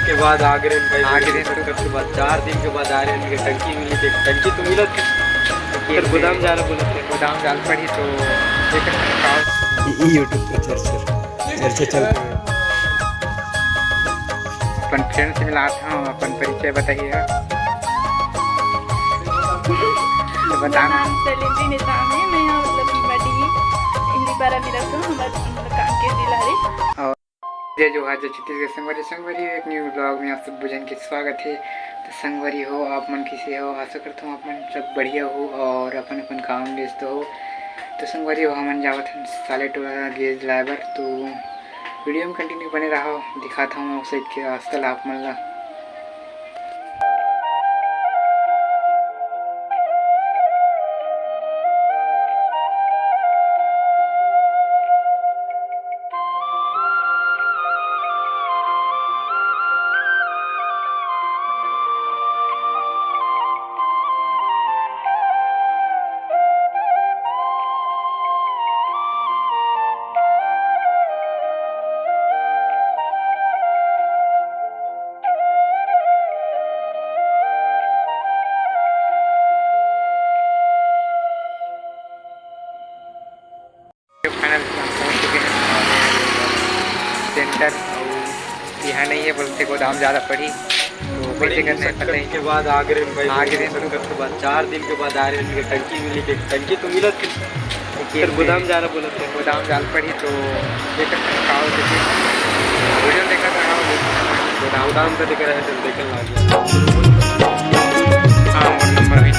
के बाद आ गए भाई, आ गए के बाद 4 दिन के बाद आ रहे हैं। टंकी मिली थी, टंकी तो मिला थी, फिर गोदाम जाना बोले थे, गोदाम जाल पड़ी तो यूट्यूब पर चर्चा चल रही है। अपन फ्रेंड से मिलाता हूँ, अपन परिचय बताइए। तो बताना सैलिंटी निजाम है, मैं यहाँ मतलब बड़ी हिंदी बारा भी रखता हूँ, हमारा कांकेर जिला है। और जय जोहार, जय छत्तीसगढ़ संगवारी एक न्यू ब्लॉग में आप सब भोजन के स्वागत है। तो संगवारी हो, आप मन किसे हो, आशा करता हूँ आप मन सब बढ़िया हो और अपन अपन काम व्यस्त हो। तो संगवारी हो, हमन जावत हम साले टोला गेज लाइबर। तो वीडियो में कंटिन्यू बने रहो, दिखाता हूँ साइड के आजकल आप मन ला। फाइनल पहुँच चुके हैं सेंटर। और यहाँ नहीं है बोलते गोदाम ज़्यादा पड़ी, तो कैसे करने पता नहीं। के बाद आ गए भाई, आ गए के बाद 4 दिन के बाद आ रहे हैं। टंकी मिली थी, टंकी तो मिला थी, फिर गोदाम जाना बोले थे, गोदाम जाल पड़ी तो वीडियो देखा था गोदाम पे दिख रहा है, तो देखने लग गया। हाँ नंबर भी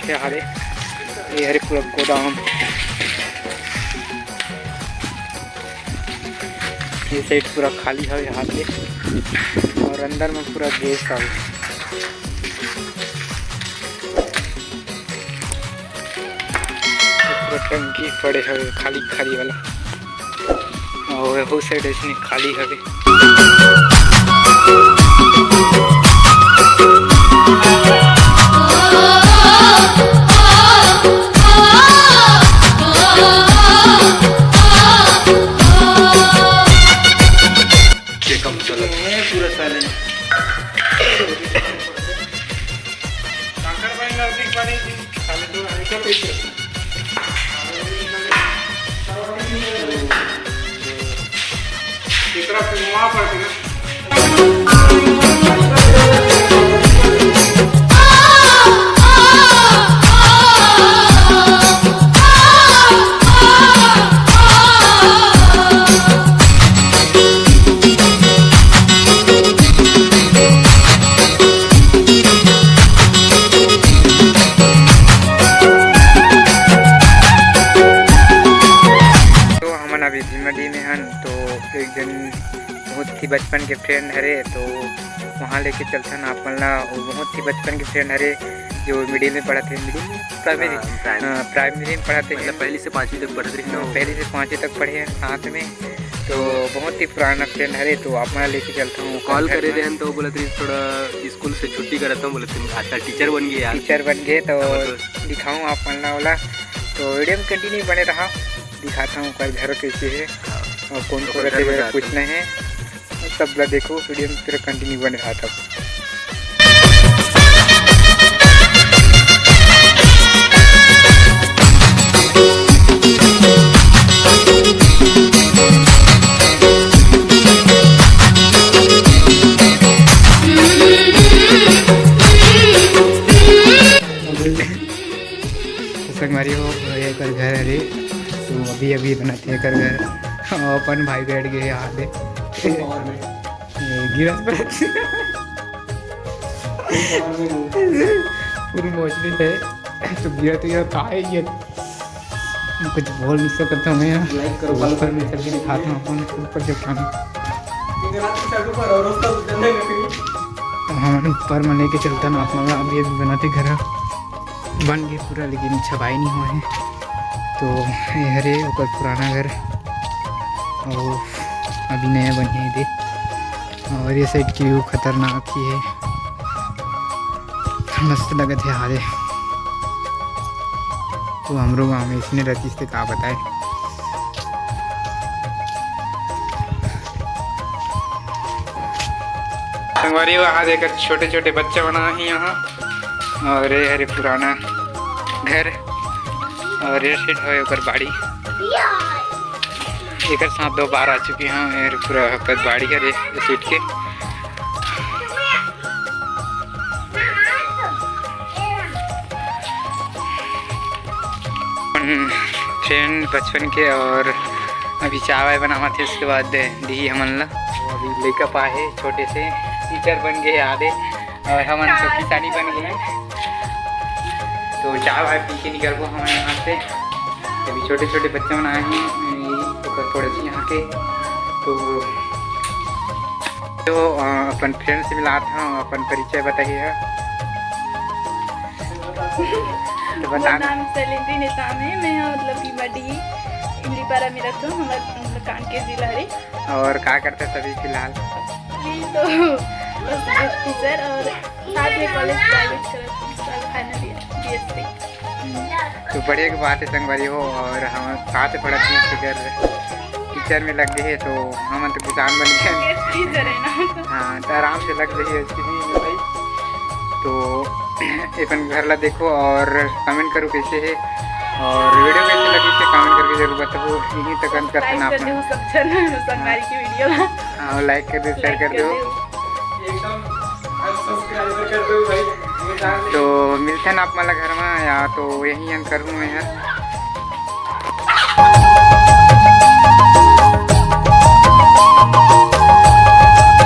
थे हारे ये हरे पूरा गोदाम ये साइड पूरा खाली है यहाँ पे और अंदर में पूरा गैस है पूरा टंकी पड़े है खाली खाली वाला और वो साइड इसने खाली है पूरा साइलेंट अभी भीमडी में हन तो एक जन बहुत ही बचपन के फ्रेंड हरे तो वहाँ लेके चलते हैं आप ला बहुत ही बचपन के फ्रेंड हरे जो मिडिल में पढ़ाते हैं मिडिल में प्राइमरी में पढ़ाते हैं पहली से 5वीं तक पढ़ते हैं पहली से 5वीं तक पढ़े हैं साथ में तो बहुत ही पुराना फ्रेंड हरे तो आप मैं लेके चलता हूँ कॉल करे थे तो बोले थे थोड़ा स्कूल से छुट्टी कराता हूँ बोले थे अच्छा टीचर बन गए टीचर बन गए तो दिखाऊँ आप वाला तो वीडियो में कंटिन्यू बने रहा दिखाता हूँ कल घर कैसे है और कौन कौन रहते मेरा पूछना है सब ला देखो वीडियो में पूरा कंटिन्यू बन रहा था संगवारी हो एक घर है तो अभी अभी बनाते हैं कर घर अपन भाई बैठ गए यहाँ पे गिरस पर पूरी मौजूद है तो गिरा तो यार कहा है ये कुछ बोल नहीं सकता मैं लाइक करो ऊपर में चल के दिखाता हूँ अपन ऊपर जब खाना हाँ ऊपर में लेके चलता ना अपना अभी अभी बनाते घर बन गए पूरा लेकिन छपाई नहीं हुआ है तो ये हरे ऊपर पुराना घर और अभी नया बन है दे और ये साइड की व्यू खतरनाक ही है मस्त लगत है हारे तो हम लोग गाँव में इसने रहती से कहा बताए संगवारी वहाँ देखकर छोटे छोटे बच्चे बना है यहाँ और ये हरे पुराना घर और ये सीट है ऊपर बाड़ी एक साथ 2 बार आ चुकी हैं और पूरा कद बाड़ी है रे सीट के फ्रेंड बचपन के और अभी चाय बनावा थे उसके बाद दी हमन ला अभी लेकअप आए छोटे से टीचर बन गए आधे और हमन तो किसानी बन गए तो चाय वाय पी के निकल गो हम यहाँ से अभी छोटे छोटे बच्चे बनाए हैं तो थोड़े से यहाँ के तो अपन फ्रेंड से मिला था अपन परिचय बताइए तो मेरा नाम सैलेंद्री निशान है मैं मतलब भीमडी इमलीपारा में रहता हूँ हमारा कांकेर जिला है और क्या करते हैं सभी फिलहाल तो बस टीचर और साथ में कॉलेज प्राइवेट कर फाइनल ईयर बीएससी तो बढ़िया की बात है संगवारी हो और हम साथ पढ़ते हैं फिर टीचर में लग गए तो हम तो किसान बन गए टीचर है ना हाँ तो आराम से लग रही है उसकी भी भाई तो अपन घर ला देखो और कमेंट करो कैसे है और वीडियो कैसे लगी से कमेंट करके जरूर बताओ यहीं तक अंत करते हैं आप संगवारी की वीडियो हाँ लाइक कर दो शेयर कर दो तो मिलते हैं आप माला घर में या तो यहीं अंत करूँ मैं यार